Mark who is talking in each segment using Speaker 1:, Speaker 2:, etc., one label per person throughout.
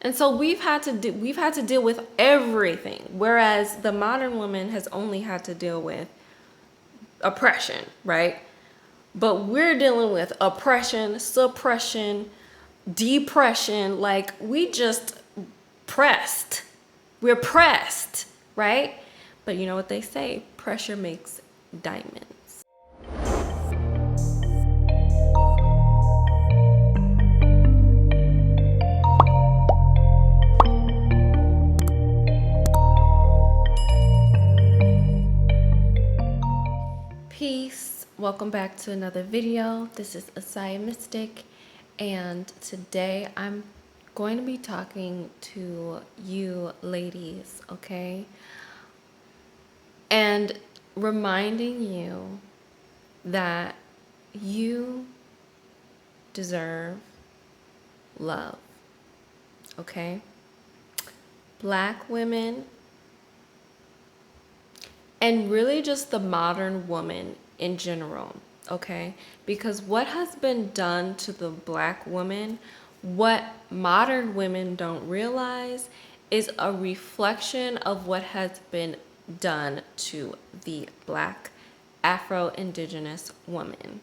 Speaker 1: And so we've had to deal with everything, whereas the modern woman has only had to deal with oppression, right? But we're dealing with oppression, suppression, depression. Like, we just pressed. We're pressed, right? But you know what they say, pressure makes diamonds. Peace. Welcome back to another video. This is ESAIA Mystic, and today I'm going to be talking to you ladies, okay? And reminding you that you deserve love, okay? Black women, and really just the modern woman in general, okay? Because what has been done to the Black woman, what modern women don't realize, is a reflection of what has been done to the Black Afro-Indigenous woman.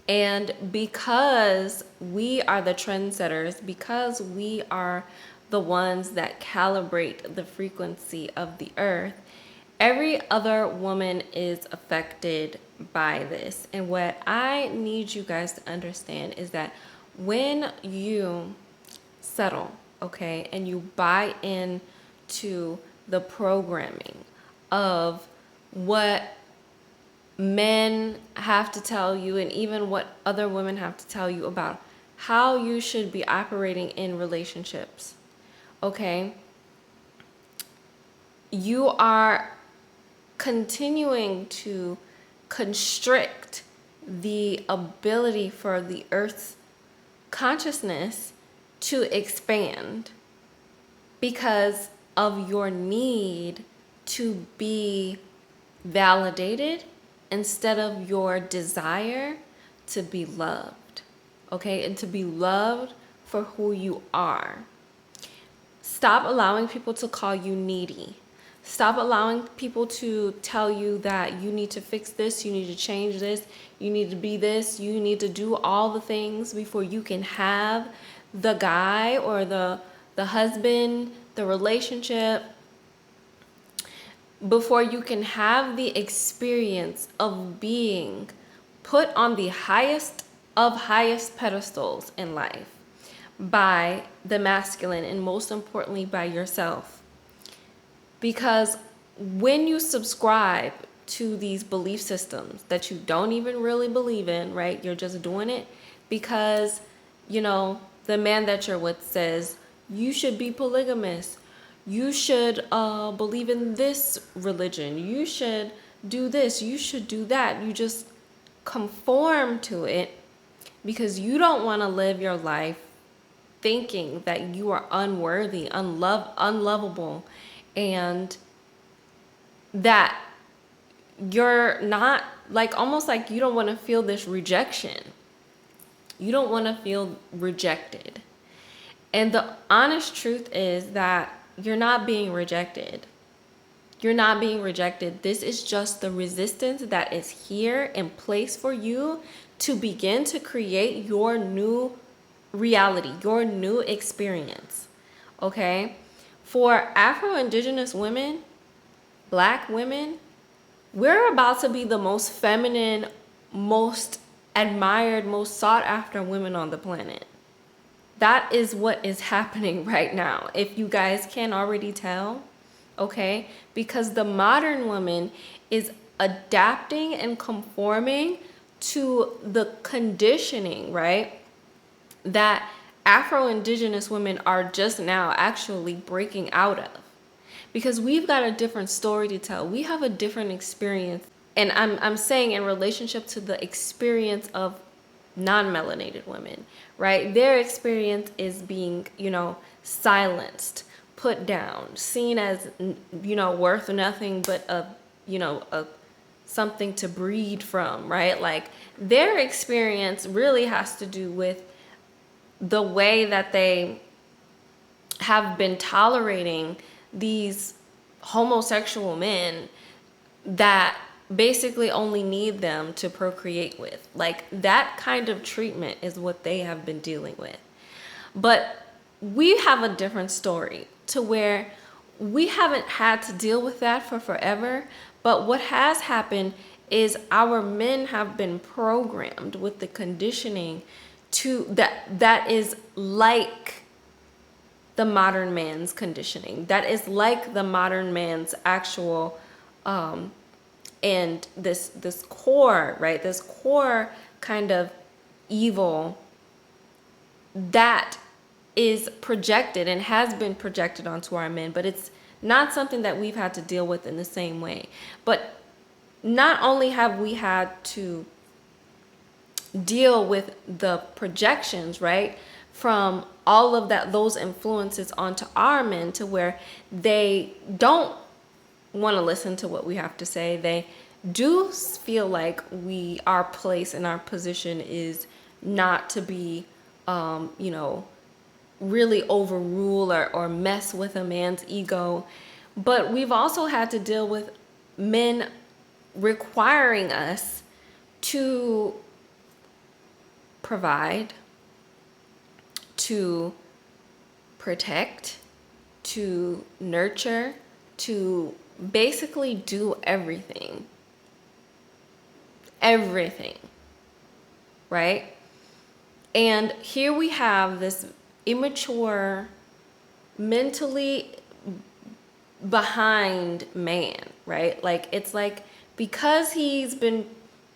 Speaker 1: And because we are the trendsetters, because we are the ones that calibrate the frequency of the earth, every other woman is affected by this. And what I need you guys to understand is that when you settle, okay, and you buy in to the programming of what men have to tell you, and even what other women have to tell you about how you should be operating in relationships, okay, you are continuing to constrict the ability for the earth's consciousness to expand because of your need to be validated instead of your desire to be loved, okay? And to be loved for who you are. Stop allowing people to call you needy. Stop allowing people to tell you that you need to fix this, you need to change this, you need to be this, you need to do all the things before you can have the guy or the husband, the relationship, before you can have the experience of being put on the highest of highest pedestals in life by the masculine, and most importantly by yourself. Because when you subscribe to these belief systems that you don't even really believe in, right? You're just doing it because, you know, the man that you're with says you should be polygamous. You should believe in this religion. You should do this. You should do that. You just conform to it because you don't want to live your life thinking that you are unworthy, unlovable, and that you're not, like, almost like you don't want to feel this rejection. You don't want to feel rejected. And the honest truth is that you're not being rejected. You're not being rejected. This is just the resistance that is here in place for you to begin to create your new reality, your new experience, okay? For Afro-Indigenous women, Black women, we're about to be the most feminine, most admired, most sought after women on the planet. That is what is happening right now, if you guys can't already tell, okay? Because the modern woman is adapting and conforming to the conditioning, right, that Afro-Indigenous women are just now actually breaking out of. Because we've got a different story to tell. We have a different experience. And I'm saying in relationship to the experience of non-melanated women, right? Their experience is being, you know, silenced, put down, seen as, you know, worth nothing but a, you know, a something to breed from, right? Like, their experience really has to do with the way that they have been tolerating these homosexual men that basically only need them to procreate with. Like, that kind of treatment is what they have been dealing with. But we have a different story, to where we haven't had to deal with that for forever. But what has happened is our men have been programmed with the conditioning to that is like the modern man's conditioning. That is like the modern man's actual and this core, right? This core kind of evil that is projected and has been projected onto our men, but it's not something that we've had to deal with in the same way. But not only have we had to deal with the projections, right, from all of those influences onto our men, to where they don't want to listen to what we have to say. They do feel like our place and our position is not to be, really overrule or mess with a man's ego. But we've also had to deal with men requiring us to provide, to protect, to nurture, to basically do everything. Everything. Right? And here we have this immature, mentally behind man, right? Like, it's like, because he's been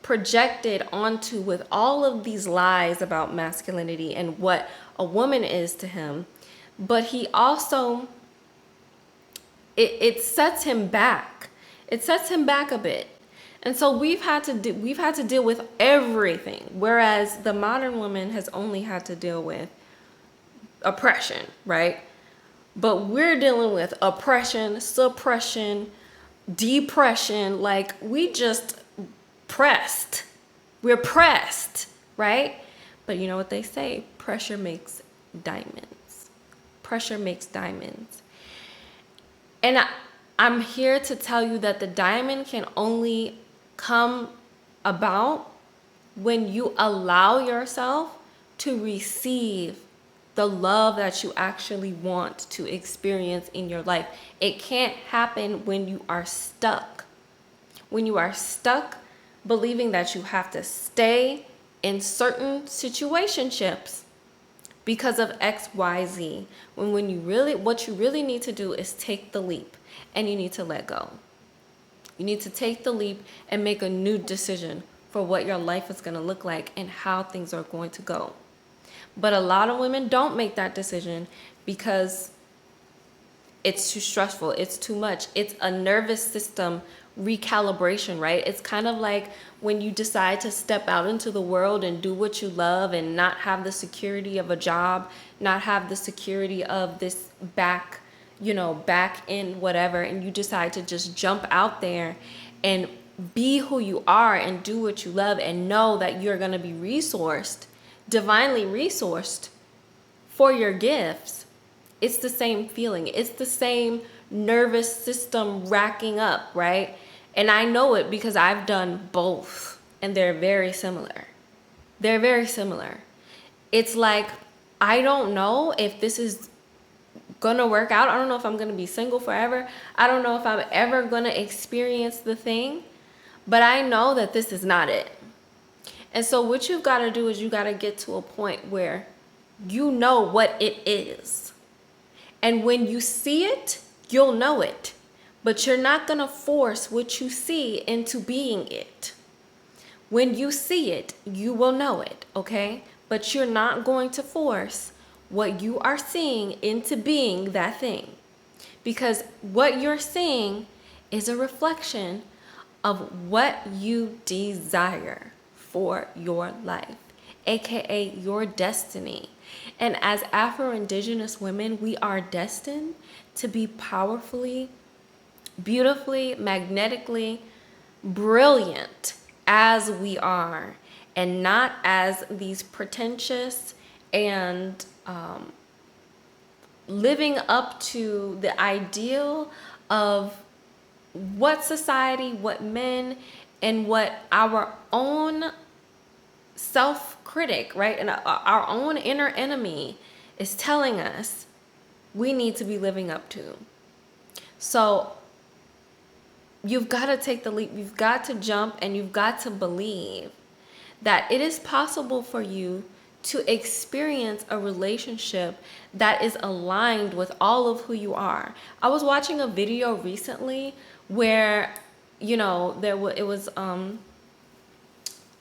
Speaker 1: projected onto with all of these lies about masculinity and what a woman is to him, but he also, it sets him back. It sets him back a bit. And so we've had to deal with everything, whereas the modern woman has only had to deal with oppression, right? But we're dealing with oppression, suppression, depression. Like, we just pressed. We're pressed, right? But you know what they say? Pressure makes diamonds. Pressure makes diamonds. And I'm here to tell you that the diamond can only come about when you allow yourself to receive the love that you actually want to experience in your life. It can't happen when you are stuck. When you are stuck believing that you have to stay in certain situationships because of X, Y, Z. What you really need to do is take the leap, and you need to let go. You need to take the leap and make a new decision for what your life is going to look like and how things are going to go. But a lot of women don't make that decision because it's too stressful. It's too much. It's a nervous system recalibration, right? It's kind of like when you decide to step out into the world and do what you love and not have the security of a job, not have the security of this back in whatever, and you decide to just jump out there and be who you are and do what you love and know that you're going to be divinely resourced for your gifts. It's the same feeling. It's the same nervous system racking up, right? And I know it because I've done both, and they're very similar. They're very similar. It's like, I don't know if this is gonna work out. I don't know if I'm gonna be single forever. I don't know if I'm ever gonna experience the thing, but I know that this is not it. And so what you've got to do is you got to get to a point where you know what it is. And when you see it, you'll know it. But you're not going to force what you see into being it. When you see it, you will know it, okay? But you're not going to force what you are seeing into being that thing. Because what you're seeing is a reflection of what you desire for your life, aka your destiny. And as Afro-Indigenous women, we are destined to be powerfully, beautifully, magnetically brilliant as we are, and not as these pretentious and living up to the ideal of what society, what men, and what our own self-critic, right, and our own inner enemy is telling us we need to be living up to. So you've got to take the leap, you've got to jump, and you've got to believe that it is possible for you to experience a relationship that is aligned with all of who you are. I was watching a video recently where, you know, it was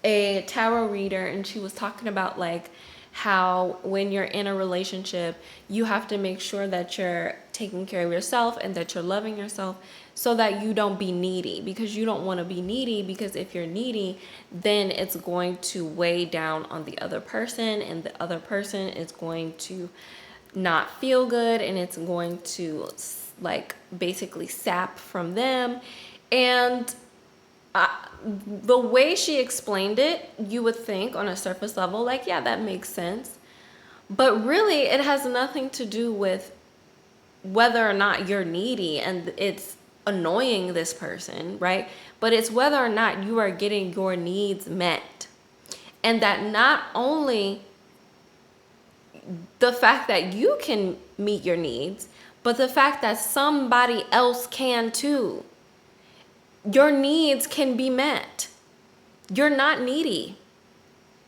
Speaker 1: a tarot reader, and she was talking about like how when you're in a relationship, you have to make sure that you're taking care of yourself and that you're loving yourself so that you don't be needy, because you don't want to be needy, because if you're needy, then it's going to weigh down on the other person, and the other person is going to not feel good, and it's going to like basically sap from them. And the way she explained it, you would think on a surface level, like, yeah, that makes sense. But really, it has nothing to do with whether or not you're needy and it's annoying this person, right? But it's whether or not you are getting your needs met. And that not only the fact that you can meet your needs, but the fact that somebody else can too. Your needs can be met. You're not needy.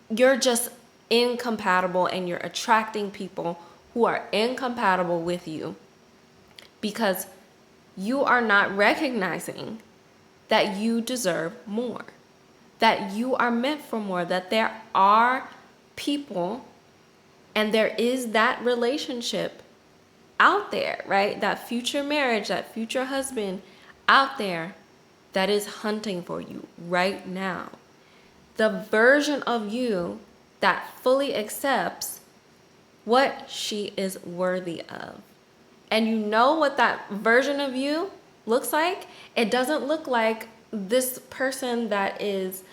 Speaker 1: You're just incompatible, and you're attracting people who are incompatible with you because you are not recognizing that you deserve more, that you are meant for more, that there are people and there is that relationship out there, right? That future marriage, that future husband out there that is hunting for you right now. The version of you that fully accepts what she is worthy of. And you know what that version of you looks like? It doesn't look like this person that is,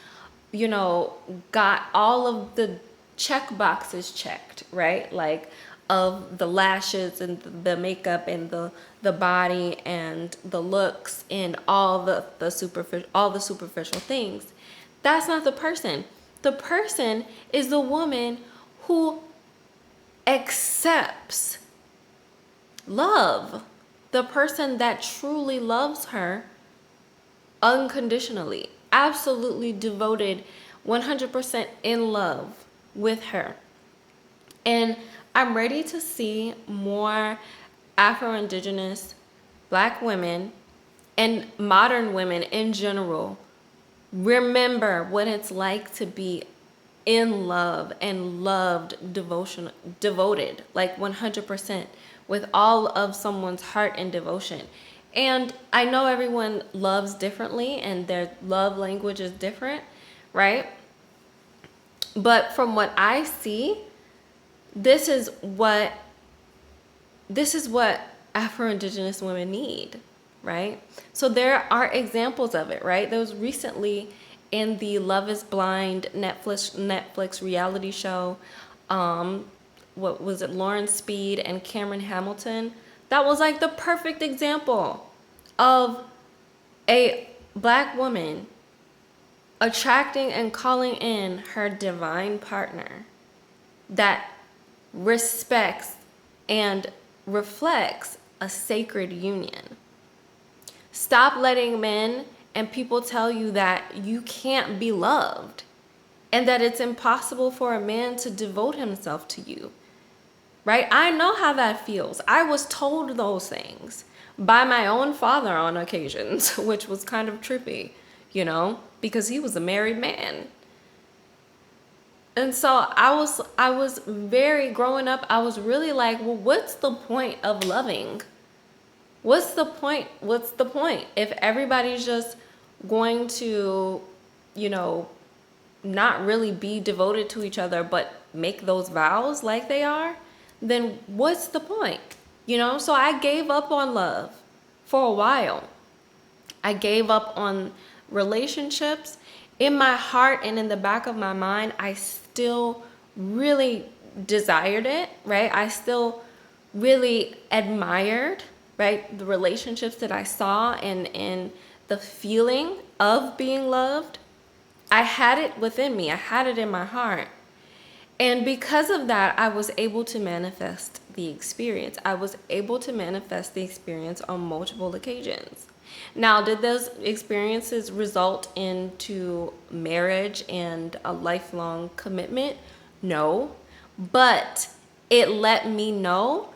Speaker 1: you know, got all of the check boxes checked, right? Like of the lashes and the makeup and the body and the looks and all the superficial things. That's not the person. The person is the woman who accepts love, the person that truly loves her unconditionally, absolutely devoted, 100% in love with her. And I'm ready to see more Afro-Indigenous Black women and modern women in general remember what it's like to be in love and loved, devoted, like 100% with all of someone's heart and devotion. And I know everyone loves differently and their love language is different, right? But from what I see, this is what Afro-Indigenous women need, right? So there are examples of it, right? There was recently in the Love is Blind Netflix reality show, what was it, Lauren Speed and Cameron Hamilton. That was like the perfect example of a Black woman attracting and calling in her divine partner that respects and reflects a sacred union. Stop letting men and people tell you that you can't be loved and that it's impossible for a man to devote himself to you, right? I know how that feels. I was told those things by my own father on occasions, which was kind of trippy, you know, because he was a married man. And so I was very, growing up, I was really like, well, what's the point of loving? What's the point? What's the point? If everybody's just going to, you know, not really be devoted to each other, but make those vows like they are, then what's the point? You know, so I gave up on love for a while. I gave up on relationships. In my heart and in the back of my mind, I still really desired it, right? I still really admired, right, the relationships that I saw and the feeling of being loved, I had it within me. I had it in my heart. And because of that, I was able to manifest the experience. I was able to manifest the experience on multiple occasions. Now, did those experiences result into marriage and a lifelong commitment? No. But it let me know,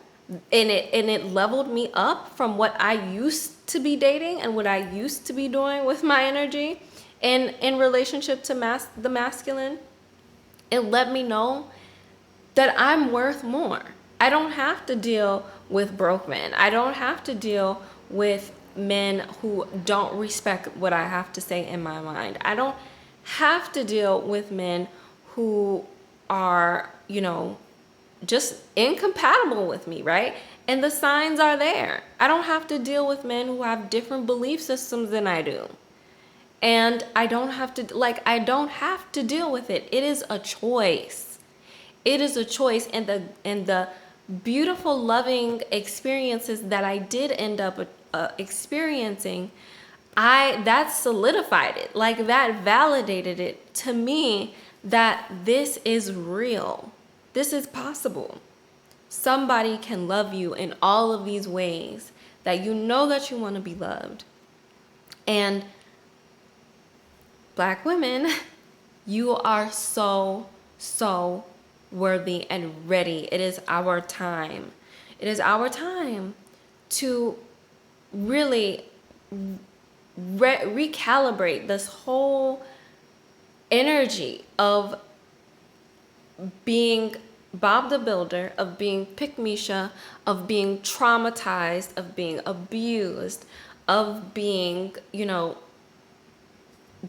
Speaker 1: and it leveled me up from what I used to be dating and what I used to be doing with my energy and in relationship to the masculine. It let me know that I'm worth more. I don't have to deal with broke men. I don't have to deal with men who don't respect what I have to say in my mind. I don't have to deal with men who are, just incompatible with me, right? And the signs are there. I don't have to deal with men who have different belief systems than I do. And I don't have to deal with it. It is a choice. It is a choice. And the beautiful, loving experiences that I did end up experiencing, that solidified it. Like, that validated it to me that this is real. This is possible. Somebody can love you in all of these ways that you know that you want to be loved. And Black women, you are so, so worthy and ready. It is our time. It is our time to really recalibrate this whole energy of being Bob the Builder, of being Pick-Misha, of being traumatized, of being abused, of being,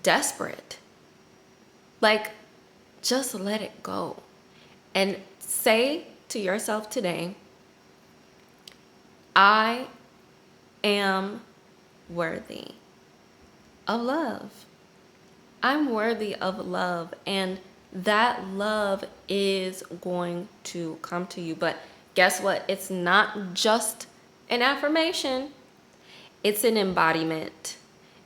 Speaker 1: desperate. Like, just let it go. And say to yourself today, I am worthy of love. I'm worthy of love, and that love is going to come to you. But guess what? It's not just an affirmation. It's an embodiment.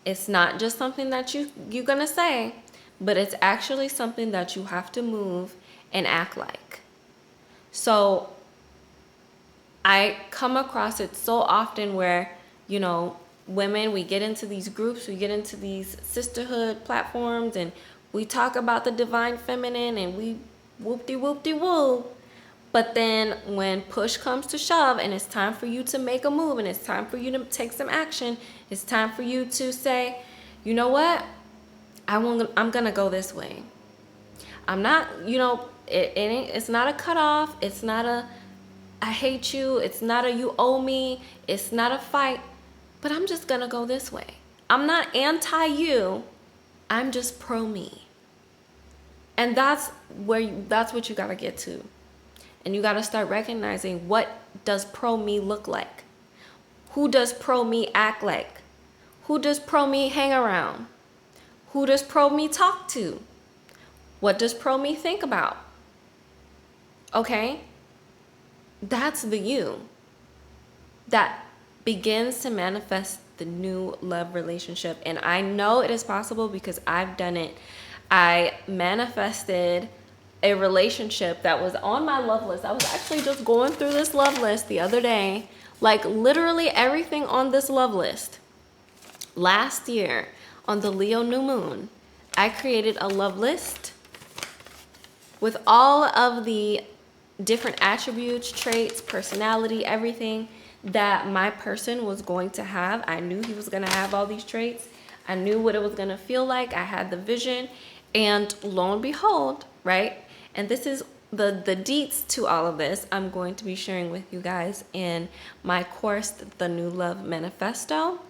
Speaker 1: It's not just something that you're going to say, but it's actually something that you have to move and act like. So I come across it so often where, women, we get into these groups, we get into these sisterhood platforms, and we talk about the divine feminine, and we whoop-de-whoop-de-whoop. But then when push comes to shove and it's time for you to make a move and it's time for you to take some action, it's time for you to say, you know what? I'm going to go this way. I'm not, it's not a cutoff. It's not a I hate you. It's not a you owe me. It's not a fight. But I'm just going to go this way. I'm not anti-you. I'm just pro-me. And that's what you got to get to. And you got to start recognizing, what does pro-me look like? Who does pro-me act like? Who does pro-me hang around? Who does pro-me talk to? What does pro-me think about? Okay? That's the you that begins to manifest the new love relationship. And I know it is possible because I've done it. I manifested a relationship that was on my love list. I was actually just going through this love list the other day, like literally everything on this love list. Last year on the Leo new moon, I created a love list with all of the different attributes, traits, personality, everything that my person was going to have. I knew he was going to have all these traits. I knew what it was going to feel like. I had the vision, and lo and behold, right? And this is the deets to all of this I'm going to be sharing with you guys in my course, The New Love Manifesto.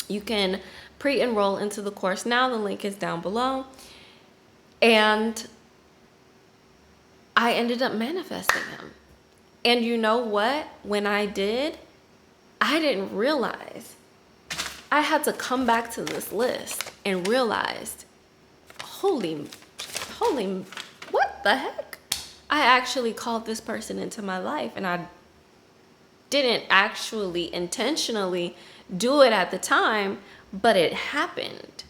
Speaker 1: You can pre-enroll into the course now. The link is down below. And I ended up manifesting him. And you know what? When I did, I didn't realize. I had to come back to this list and realized, holy, what the heck? I actually called this person into my life, and I didn't actually intentionally do it at the time, but it happened.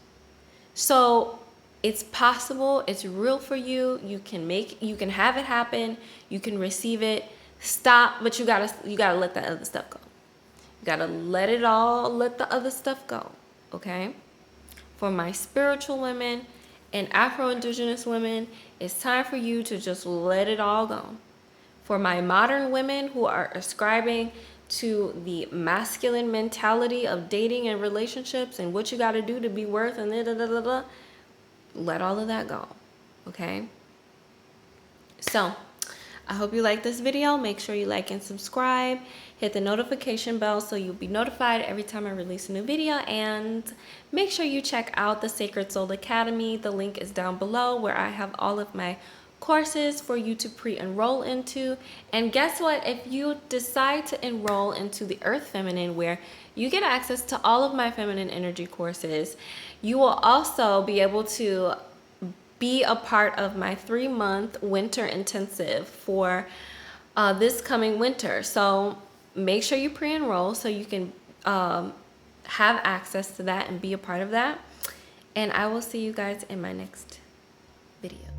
Speaker 1: So it's possible, it's real for you. You can have it happen, you can receive it. Stop, but you gotta let that other stuff go. You gotta let the other stuff go. Okay? For my spiritual women and Afro-Indigenous women, it's time for you to just let it all go. For my modern women who are ascribing to the masculine mentality of dating and relationships and what you got to do to be worth and let all of that go. Okay? So, I hope you like this video. Make sure you like and subscribe. Hit the notification bell so you'll be notified every time I release a new video. And make sure you check out the Sacred Soul Academy. The link is down below where I have all of my courses for you to pre-enroll into. And guess what? If you decide to enroll into the Earth Feminine, where you get access to all of my feminine energy courses, you will also be able to be a part of my 3-month winter intensive for this coming winter. So make sure you pre-enroll so you can have access to that and be a part of that. And I will see you guys in my next video.